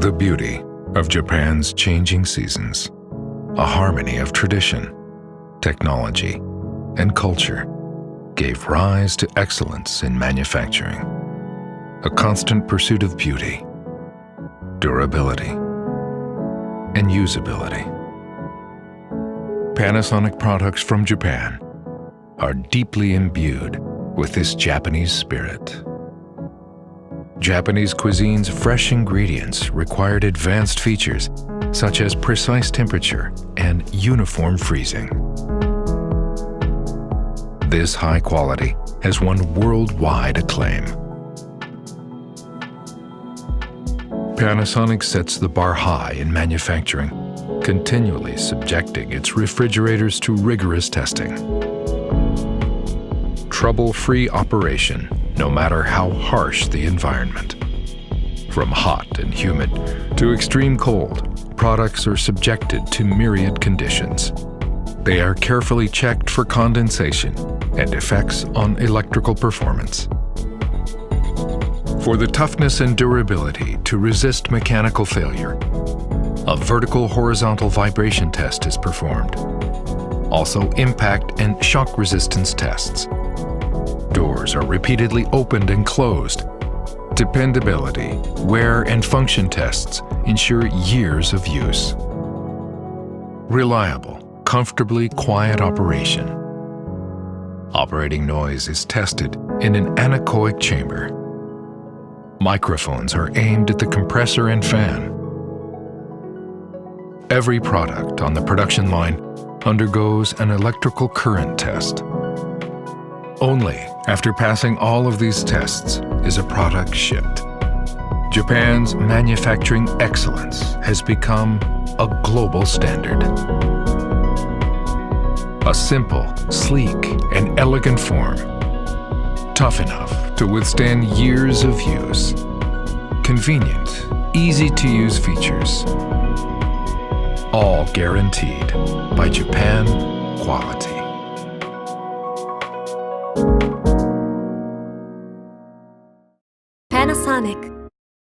The beauty of Japan's changing seasons, a harmony of tradition, technology, and culture, gave rise to excellence in manufacturing, a constant pursuit of beauty, durability, and usability. Panasonic products from Japan are deeply imbued with this Japanese spirit. Japanese cuisine's fresh ingredients required advanced features such as precise temperature and uniform freezing. This high quality has won worldwide acclaim. Panasonic sets the bar high in manufacturing, continually subjecting its refrigerators to rigorous testing. Trouble-free operation, no matter how harsh the environment. From hot and humid to extreme cold, products are subjected to myriad conditions. They are carefully checked for condensation and effects on electrical performance. For the toughness and durability to resist mechanical failure, a vertical-horizontal vibration test is performed. Also, impact and shock resistance tests. Doors are repeatedly opened and closed. Dependability, wear and function tests ensure years of use. Reliable, comfortably quiet operation. Operating noise is tested in an anechoic chamber. Microphones are aimed at the compressor and fan. Every product on the production line undergoes an electrical current test. Only after passing all of these tests is a product shipped. Japan's manufacturing excellence has become a global standard. A simple, sleek, and elegant form, tough enough to withstand years of use. Convenient, easy-to-use features, all guaranteed by Japan quality. Panasonic.